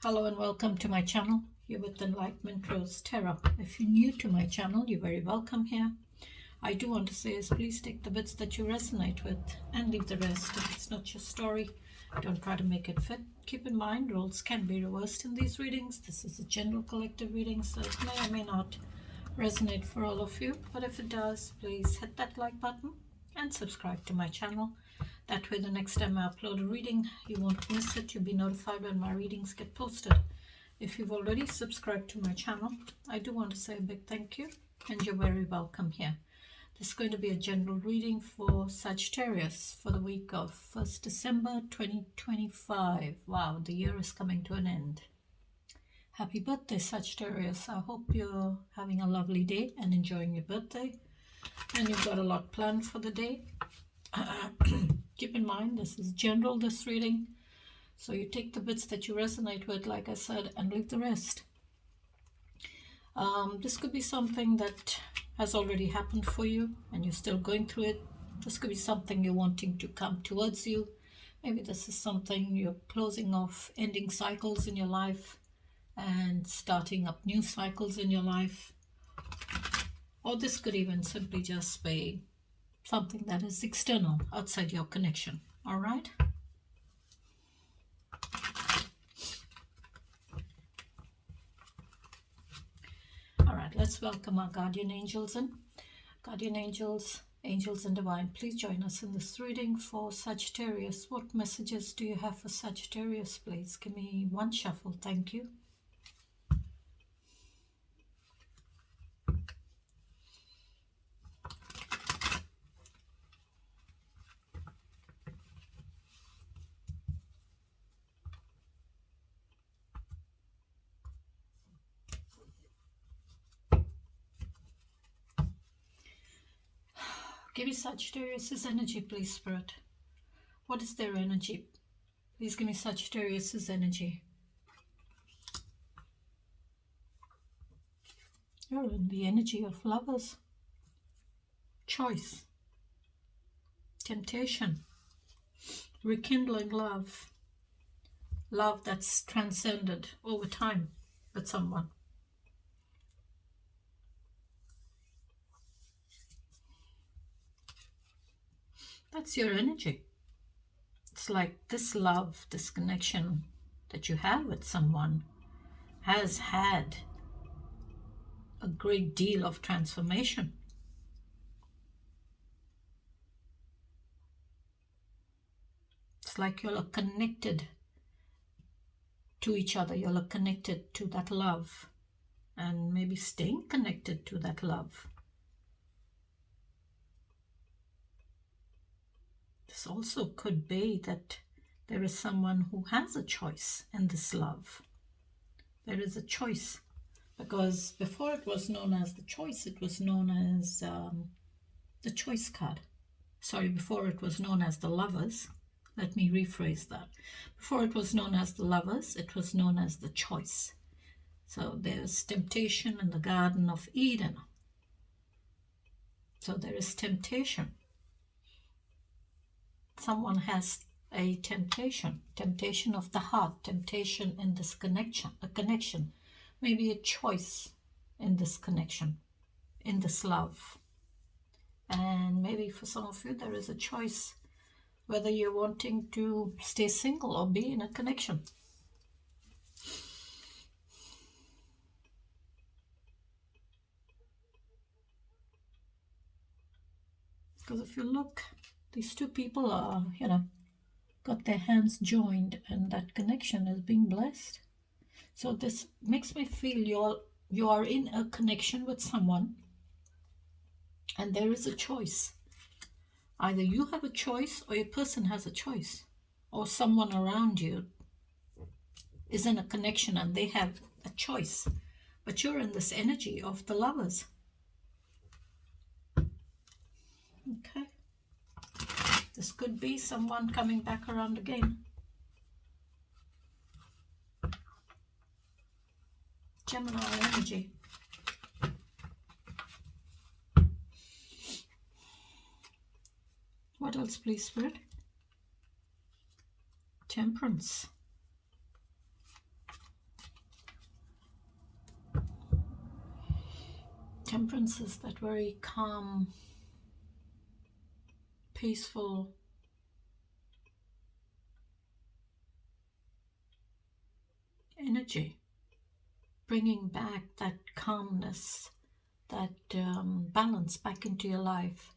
Hello and welcome to my channel. You're with Enlightenment Rose Tarot. If you're new to my channel, you're very welcome here. I do want to say is please take the bits that you resonate with and leave the rest. If it's not your story, don't try to make it fit. Keep in mind, roles can be reversed in these readings. This is a general collective reading, so it may or may not resonate for all of you. But if it does, please hit that like button and subscribe to my channel. That way the next time I upload a reading, you won't miss it. You'll be notified when my readings get posted. If you've already subscribed to my channel, I do want to say a big thank you and you're very welcome here. This is going to be a general reading for Sagittarius for the week of 1st December 2025. Wow, the year is coming to an end. Happy birthday, Sagittarius. I hope you're having a lovely day and enjoying your birthday. And you've got a lot planned for the day. Keep in mind, this is general, this reading. So you take the bits that you resonate with, like I said, and leave the rest. This could be something that has already happened for you and you're still going through it. This could be something you're wanting to come towards you. Maybe this is something you're closing off, ending cycles in your life and starting up new cycles in your life. Or this could even simply just be something that is external, outside your connection. All right? All right, let's welcome our guardian angels in. Guardian angels, angels and divine, please join us in this reading for Sagittarius. What messages do you have for Sagittarius, please? Give me one shuffle, thank you. Give me Sagittarius's energy, please, Spirit. What is their energy? Please give me Sagittarius's energy. You're in the energy of lovers. Choice. Temptation. Rekindling love. Love that's transcended over time with someone. That's your energy. It's like this love, this connection that you have with someone has had a great deal of transformation. It's like you're connected to each other. You're connected to that love and maybe staying connected to that love. This also could be that there is someone who has a choice in this love. There is a choice, because before it was known as the choice, it was known as the choice card. Sorry, before it was known as the lovers. Let me rephrase that. Before it was known as the lovers, it was known as the choice. So there's temptation in the Garden of Eden. So there is temptation. Someone has a temptation of the heart, temptation in this connection, a connection, maybe a choice in this connection, in this love. And maybe for some of you there is a choice whether you're wanting to stay single or be in a connection. Because if you look, these two people are, got their hands joined and that connection is being blessed. So this makes me feel you are in a connection with someone and there is a choice. Either you have a choice or your person has a choice, or someone around you is in a connection and they have a choice. But you're in this energy of the lovers. Okay. This could be someone coming back around again. Gemini energy. What else, please, Spirit? Temperance. Temperance is that very calm, peaceful energy, bringing back that calmness, that balance back into your life,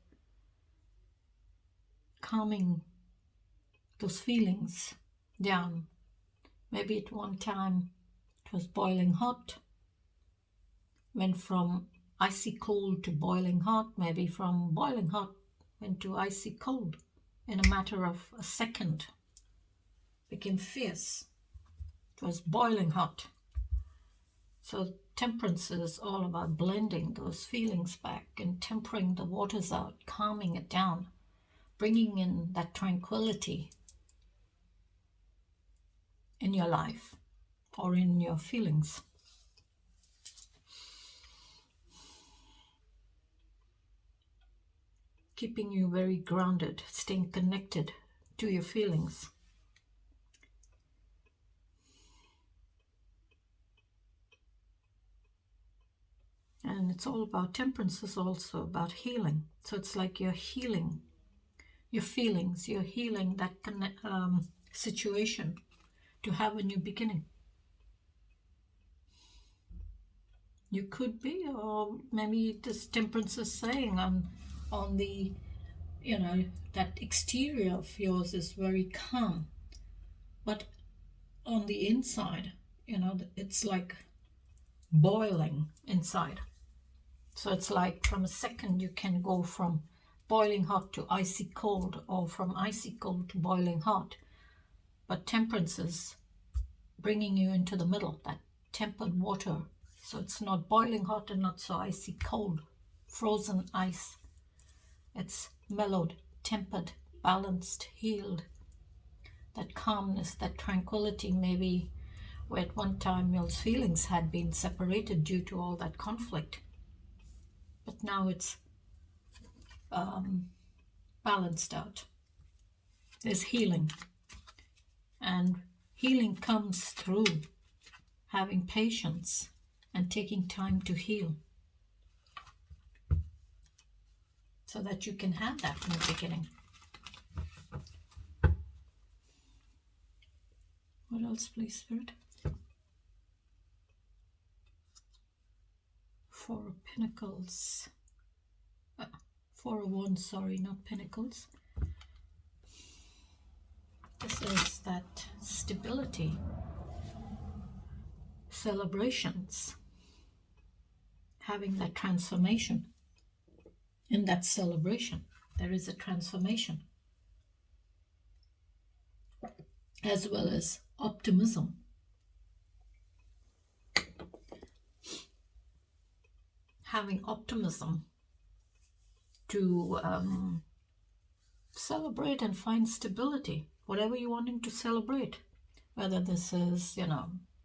calming those feelings down. Maybe at one time it was boiling hot, went from icy cold to boiling hot, maybe from boiling hot went to icy cold in a matter of a second, became fierce. It was boiling hot. So temperance is all about blending those feelings back and tempering the waters out, calming it down, bringing in that tranquility in your life or in your feelings. Keeping you very grounded, staying connected to your feelings. And it's all about, temperance is also about healing. So it's like you're healing your feelings, you're healing that situation to have a new beginning. You could be, or maybe this temperance is saying on the, that exterior of yours is very calm, but on the inside, it's like boiling inside. So it's like from a second you can go from boiling hot to icy cold, or from icy cold to boiling hot. But temperance is bringing you into the middle, that tempered water. So it's not boiling hot and not so icy cold, frozen ice. It's mellowed, tempered, balanced, healed. That calmness, that tranquility, maybe where at one time your feelings had been separated due to all that conflict. But now it's balanced out. There's healing. And healing comes through having patience and taking time to heal, so that you can have that in the beginning. What else, please, Spirit? Four of Pentacles. Four of Wands, sorry, not Pentacles. This is that stability, celebrations, having that transformation. In that celebration, there is a transformation, as well as optimism. Having optimism to celebrate and find stability, whatever you're wanting to celebrate, whether this is,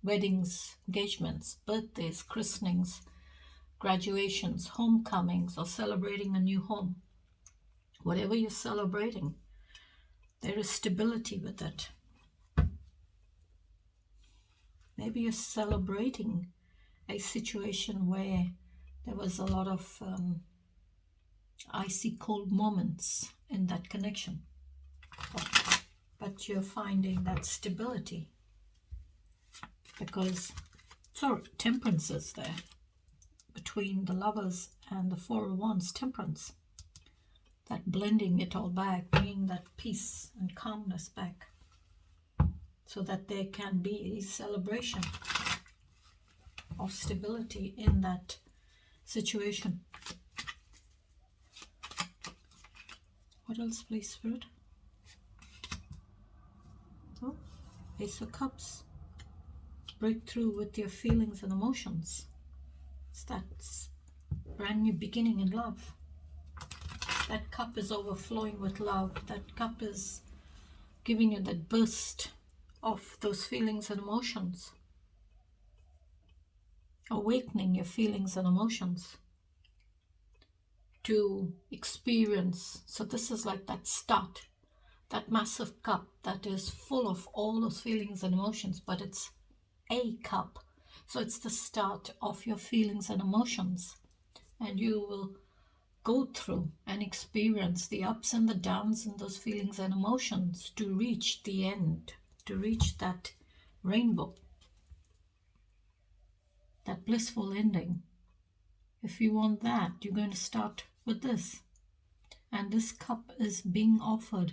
weddings, engagements, birthdays, christenings, graduations, homecomings, or celebrating a new home. Whatever you're celebrating, there is stability with it. Maybe you're celebrating a situation where there was a lot of icy cold moments in that connection. But you're finding that stability because, temperance is there. Between the Lovers and the Four of Wands, temperance. That blending it all back, bringing that peace and calmness back, so that there can be a celebration of stability in that situation. What else, please, Spirit? Oh, Ace of Cups. Breakthrough with your feelings and emotions. That's brand new beginning in love. That cup is overflowing with love. That cup is giving you that burst of those feelings and emotions. Awakening your feelings and emotions to experience. So this is like that start, that massive cup that is full of all those feelings and emotions, but it's a cup. So it's the start of your feelings and emotions. and you will go through and experience the ups and the downs and those feelings and emotions to reach the end, to reach that rainbow, that blissful ending. If you want that, you're going to start with this. And this cup is being offered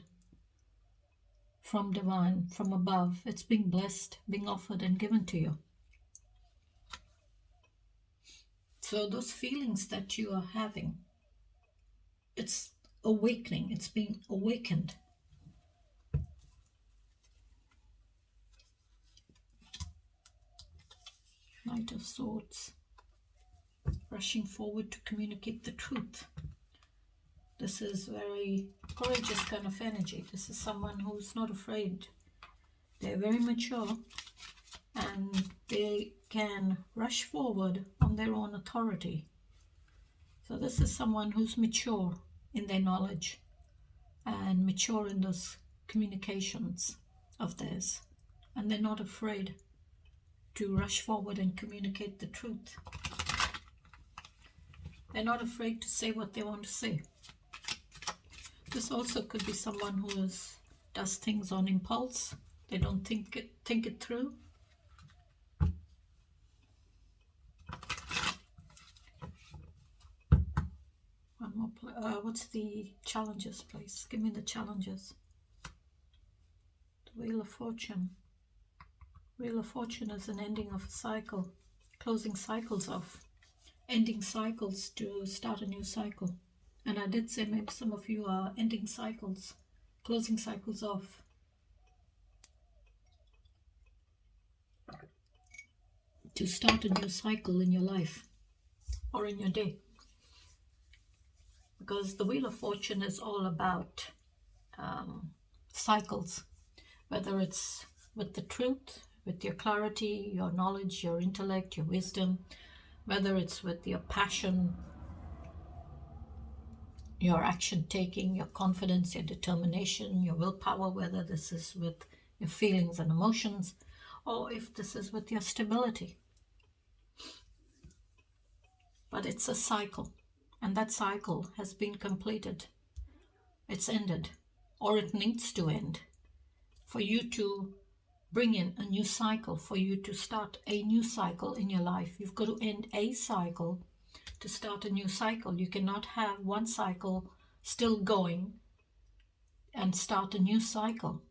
from divine, from above. It's being blessed, being offered and given to you. So those feelings that you are having, it's awakening, it's being awakened. Knight of Swords, rushing forward to communicate the truth. This is very courageous kind of energy. This is someone who's not afraid. They're very mature and they can rush forward on their own authority. So this is someone who's mature in their knowledge and mature in those communications of theirs. And they're not afraid to rush forward and communicate the truth. They're not afraid to say what they want to say. This also could be someone who does things on impulse. They don't think it through. One more. What's the challenges, please? Give me the challenges. The Wheel of Fortune. Wheel of Fortune is an ending of a cycle, closing cycles off, ending cycles to start a new cycle. And I did say maybe some of you are ending cycles, closing cycles off. To start a new cycle in your life or in your day. Because the Wheel of Fortune is all about cycles, whether it's with the truth, with your clarity, your knowledge, your intellect, your wisdom, whether it's with your passion, your action taking, your confidence, your determination, your willpower, whether this is with your feelings and emotions, or if this is with your stability. But it's a cycle, and that cycle has been completed. It's ended, or it needs to end. For you to bring in a new cycle, for you to start a new cycle in your life, you've got to end a cycle to start a new cycle. You cannot have one cycle still going and start a new cycle.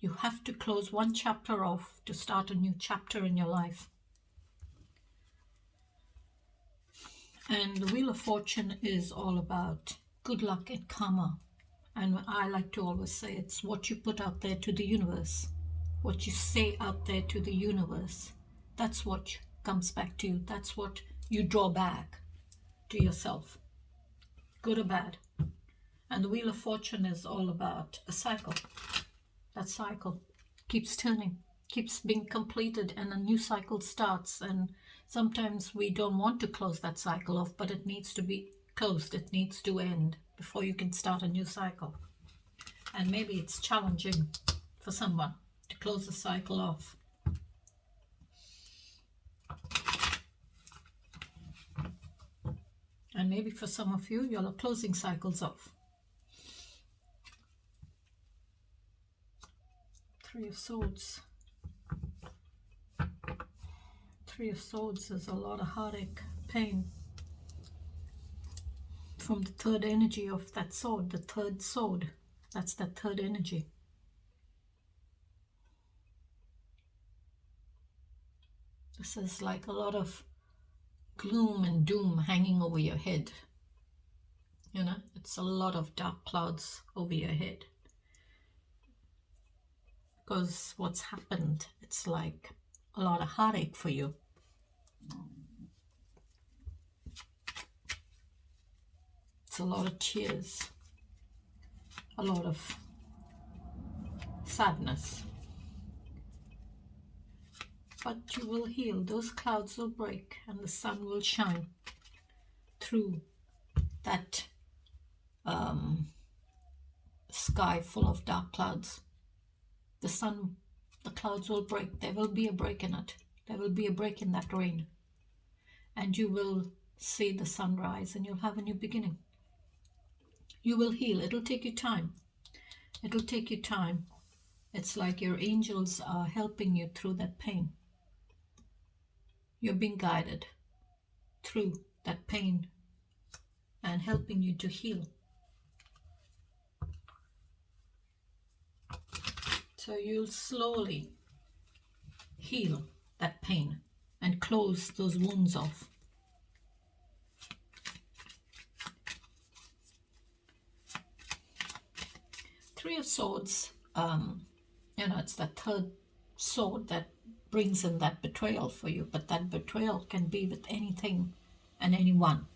You have to close one chapter off to start a new chapter in your life. And the Wheel of Fortune is all about good luck and karma. And I like to always say it's what you put out there to the universe, what you say out there to the universe. That's what comes back to you. That's what you draw back to yourself, good or bad. And the Wheel of Fortune is all about a cycle. That cycle keeps turning, keeps being completed, and a new cycle starts. And sometimes we don't want to close that cycle off, but it needs to be closed. It needs to end before you can start a new cycle. And maybe it's challenging for someone to close the cycle off. And maybe for some of you, you're closing cycles off. Three of Swords. Three of Swords is a lot of heartache, pain. From the third energy of that sword, the third sword. That's that third energy. This is like a lot of gloom and doom hanging over your head. You know, it's a lot of dark clouds over your head. Because what's happened, it's like a lot of heartache for you. It's a lot of tears, a lot of sadness. But you will heal. Those clouds will break and the sun will shine through that sky full of dark clouds. The clouds will break. There will be a break in it. There will be a break in that rain. And you will see the sunrise, and you'll have a new beginning. You will heal. It'll take you time. It'll take you time. It's like your angels are helping you through that pain. You're being guided through that pain and helping you to heal. So you'll slowly heal that pain and close those wounds off. Three of Swords, it's the third sword that brings in that betrayal for you, but that betrayal can be with anything and anyone.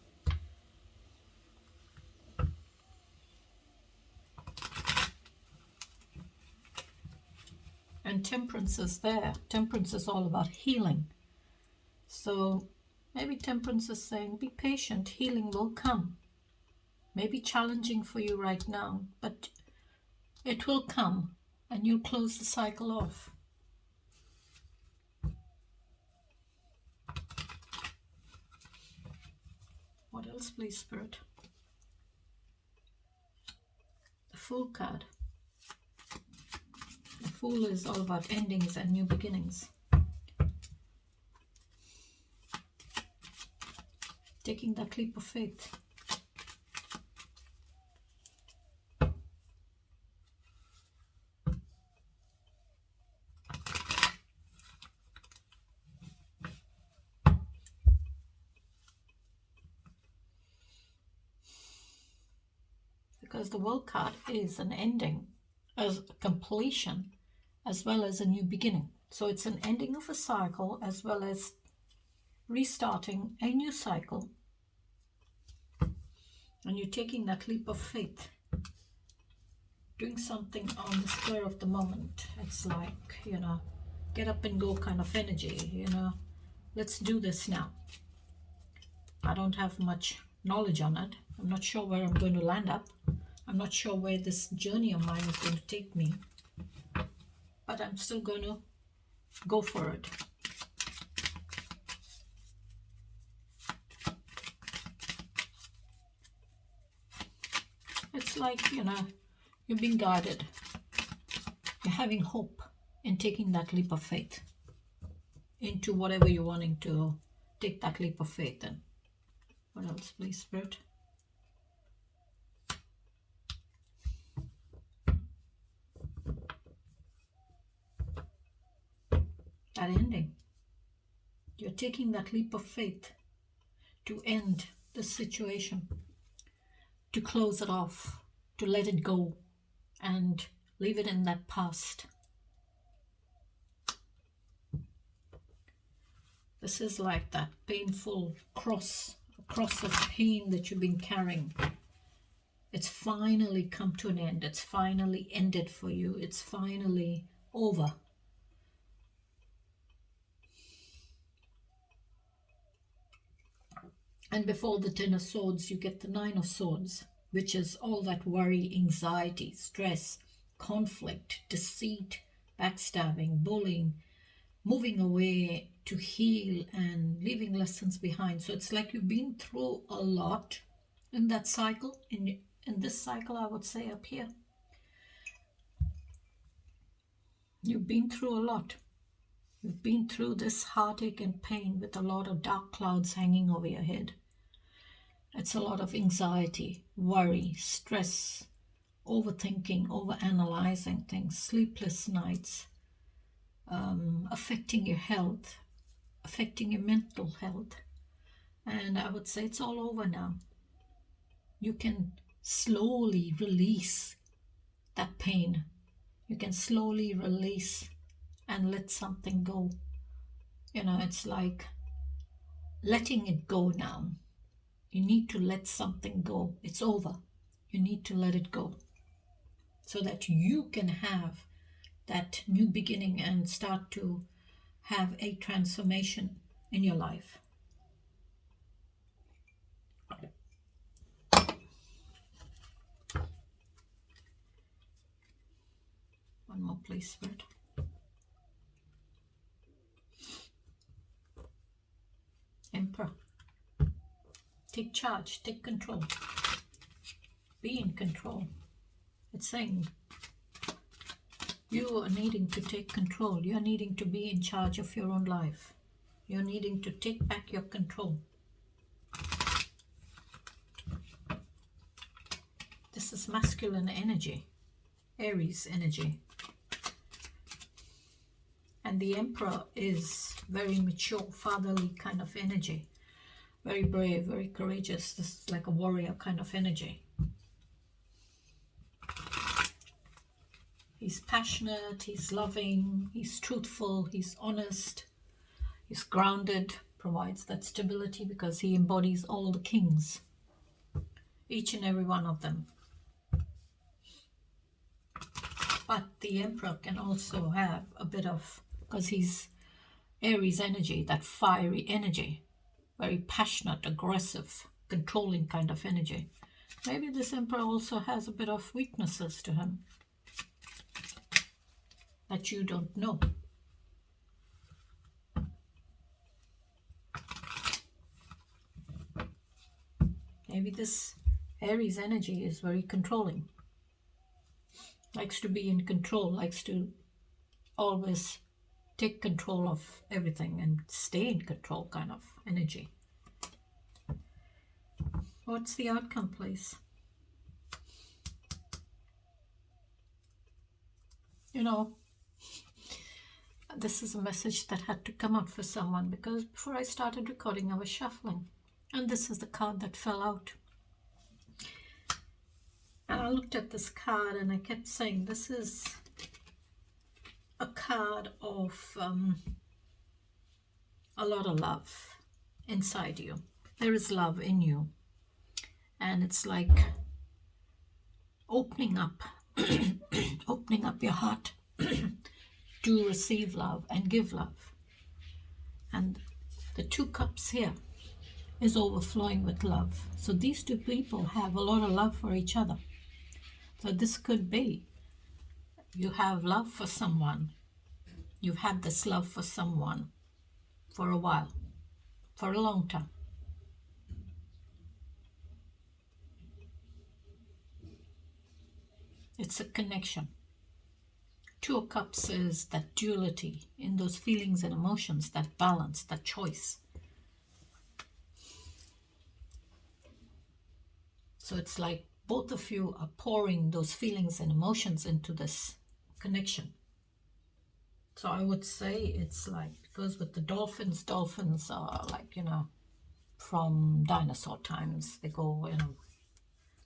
And Temperance is there. Temperance is all about healing. So maybe Temperance is saying, be patient, healing will come. Maybe challenging for you right now, but it will come and you'll close the cycle off. What else, please, Spirit? The Fool card. The Fool is all about endings and new beginnings. Taking that leap of faith. Because the World card is an ending, as a completion, as well as a new beginning. So it's an ending of a cycle as well as restarting a new cycle. And you're taking that leap of faith, doing something on the spur of the moment. It's like, get up and go kind of energy, let's do this now. I don't have much knowledge on it. I'm not sure where I'm going to land up. I'm not sure where this journey of mine is going to take me. But I'm still going to go for it. It's like, you're being guided. You're having hope in taking that leap of faith into whatever you're wanting to take that leap of faith in. What else, please, Spirit? That ending. You're taking that leap of faith to end the situation, to close it off, to let it go and leave it in that past. This is like that painful cross of pain that you've been carrying. It's finally come to an end. It's finally ended for you. It's finally over. And before the Ten of Swords, you get the Nine of Swords, which is all that worry, anxiety, stress, conflict, deceit, backstabbing, bullying, moving away to heal and leaving lessons behind. So it's like you've been through a lot in that cycle, in this cycle, I would say up here. You've been through a lot. You've been through this heartache and pain with a lot of dark clouds hanging over your head. It's a lot of anxiety, worry, stress, overthinking, overanalyzing things, sleepless nights, affecting your health, affecting your mental health. And I would say it's all over now. You can slowly release that pain. You can slowly release and let something go. It's like letting it go now. You need to let something go. It's over. You need to let it go so that you can have that new beginning and start to have a transformation in your life. One more, please, Spirit. Emperor. Take charge, take control. Be in control. It's saying you are needing to take control. You're needing to be in charge of your own life. You're needing to take back your control. This is masculine energy, Aries energy. And the Emperor is very mature, fatherly kind of energy. Very brave, very courageous. This is like a warrior kind of energy. He's passionate, he's loving, he's truthful, he's honest, he's grounded, provides that stability because he embodies all the kings, each and every one of them. But the Emperor can also have a bit of, because he's Aries energy, that fiery energy, very passionate, aggressive, controlling kind of energy. Maybe this Emperor also has a bit of weaknesses to him that you don't know. Maybe this Aries energy is very controlling. Likes to be in control, likes to always take control of everything and stay in control kind of energy. What's the outcome, please? You know, this is a message that had to come out for someone, because before I started recording I was shuffling and this is the card that fell out. And I looked at this card and I kept saying, this is a card of a lot of love inside you. There is love in you. And it's like opening up, opening up your heart to receive love and give love. And the 2 cups here is overflowing with love. So these 2 people have a lot of love for each other. So this could be, you have love for someone. You've had this love for someone for a while, for a long time. It's a connection. 2 of Cups is that duality in those feelings and emotions, that balance, that choice. So it's like both of you are pouring those feelings and emotions into this connection. So I would say it's like, because with the dolphins are like, you know, from dinosaur times. They go, you know,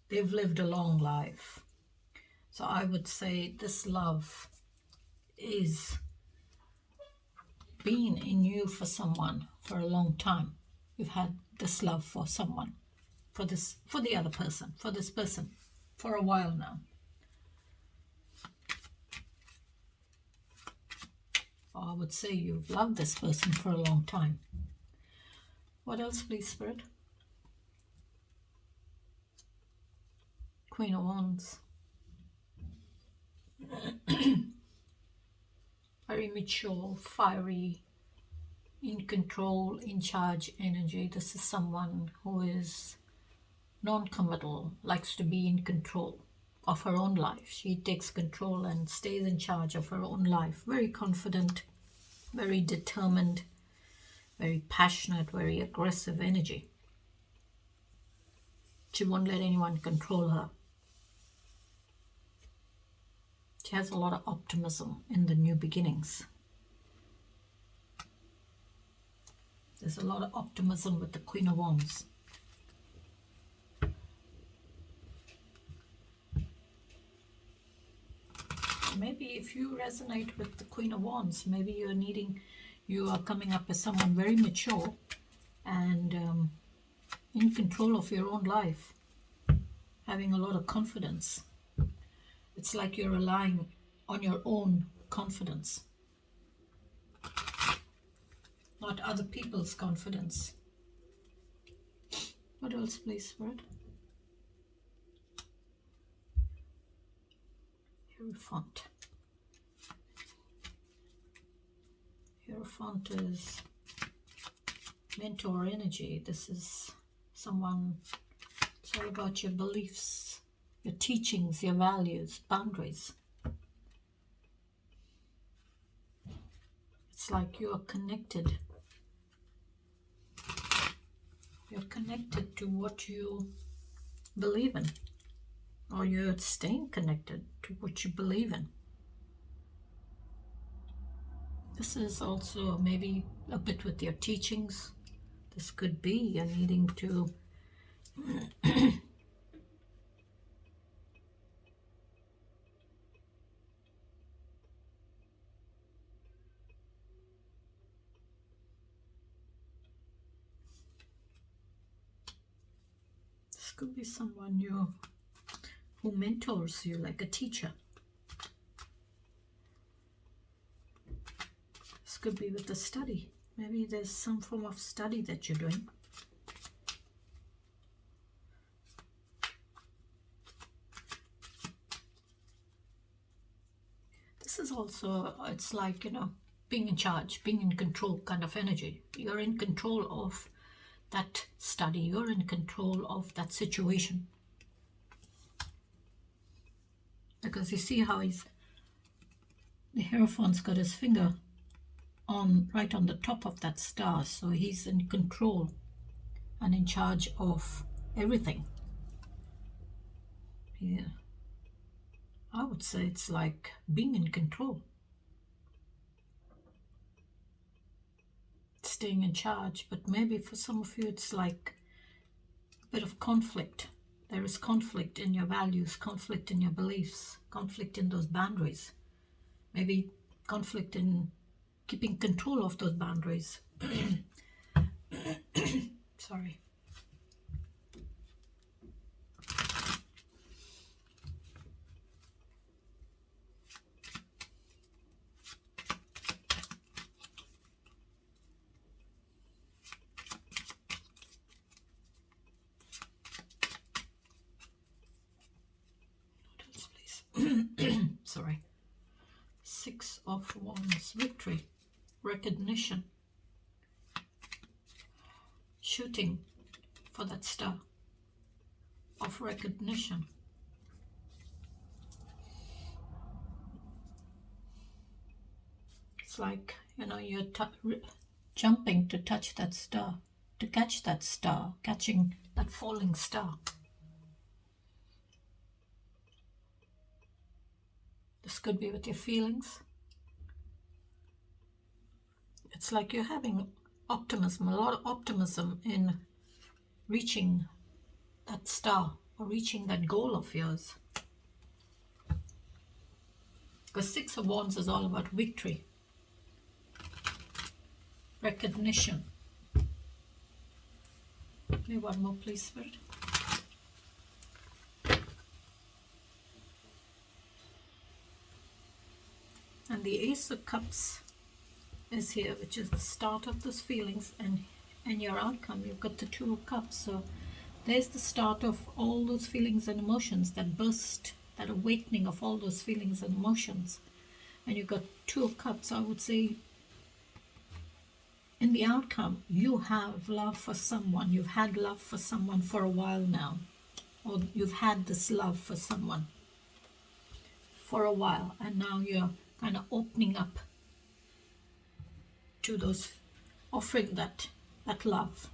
they've lived a long life. So I would say this love is been in you for someone for a long time. You've had this love for someone, for the other person, for this person, for a while now. Or I would say you've loved this person for a long time. What else, please, Spirit? Queen of Wands. Very mature, fiery, in control, in charge energy. This is someone who is non-committal, likes to be in control of her own life. She takes control and stays in charge of her own life. Very confident, very determined, very passionate, very aggressive energy. She won't let anyone control her. She has a lot of optimism in the new beginnings. There's a lot of optimism with the Queen of Wands. Maybe if you resonate with the Queen of Wands, maybe you are coming up as someone very mature and in control of your own life, having a lot of confidence. It's like you're relying on your own confidence, not other people's confidence. What else, please, Spirit? Hierophant. Hierophant is mentor energy. This is someone, it's all about your beliefs, your teachings, your values, boundaries. It's like you are connected. You're connected to what you believe in, or you're staying connected to what you believe in. This is also maybe a bit with your teachings. This could be you're needing to this could be someone who mentors you, like a teacher. This could be with the study. Maybe there's some form of study that you're doing. This is also, it's like, being in charge, being in control kind of energy. You're in control of that study. You're in control of that situation. Because you see how the Hierophant's got his finger right on the top of that star. So he's in control and in charge of everything. Yeah. I would say it's like being in control. Staying in charge, but maybe for some of you it's like a bit of conflict. There is conflict in your values, conflict in your beliefs, conflict in those boundaries. Maybe conflict in keeping control of those boundaries. Sorry. What else, please? Sorry. 6 of Wands, victory, recognition, shooting for that star of recognition. It's like, you're jumping to touch that star, to catch that star, catching that falling star. This could be with your feelings. It's like you're having optimism, a lot of optimism in reaching that star or reaching that goal of yours. Because 6 of Wands is all about victory, recognition. Maybe one more, please, Spirit. And the Ace of Cups is here, which is the start of those feelings and your outcome. You've got the 2 of Cups. So there's the start of all those feelings and emotions, that burst, that awakening of all those feelings and emotions. And you've got 2 of Cups. I would say in the outcome, you have love for someone. You've had love for someone for a while now. Or you've had this love for someone for a while. And now you're kind of opening up to those, offering that love.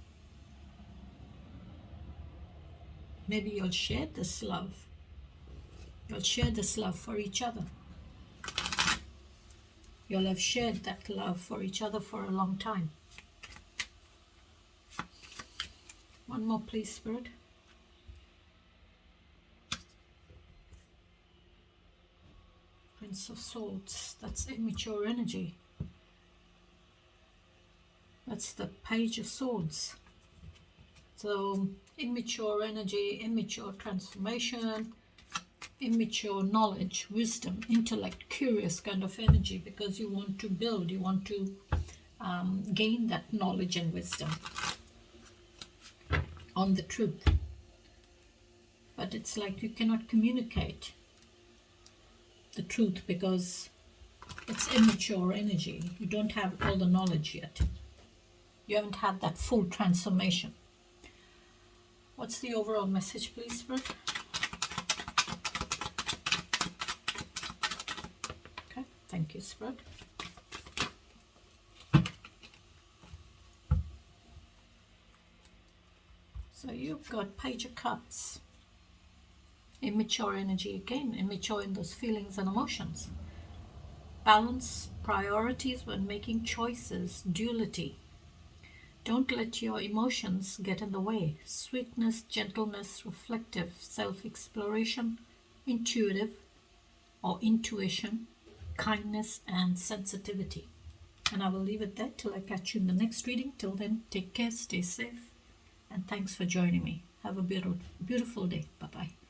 Maybe you'll share this love. You'll share this love for each other. You'll have shared that love for each other for a long time. One more, please, Spirit. Prince of Swords. That's immature energy. That's the Page of Swords. So immature energy, immature transformation, immature knowledge, wisdom, intellect, curious kind of energy, because you want to build, you want to gain that knowledge and wisdom on the truth. But it's like you cannot communicate the truth because it's immature energy. You don't have all the knowledge yet. You haven't had that full transformation. What's the overall message, please, Spirit? Okay, thank you, Spirit. So you've got Page of Cups. Immature energy again, immature in those feelings and emotions. Balance priorities when making choices, duality. Don't let your emotions get in the way. Sweetness, gentleness, reflective, self-exploration, intuitive or intuition, kindness and sensitivity. And I will leave it there till I catch you in the next reading. Till then, take care, stay safe, and thanks for joining me. Have a beautiful day. Bye-bye.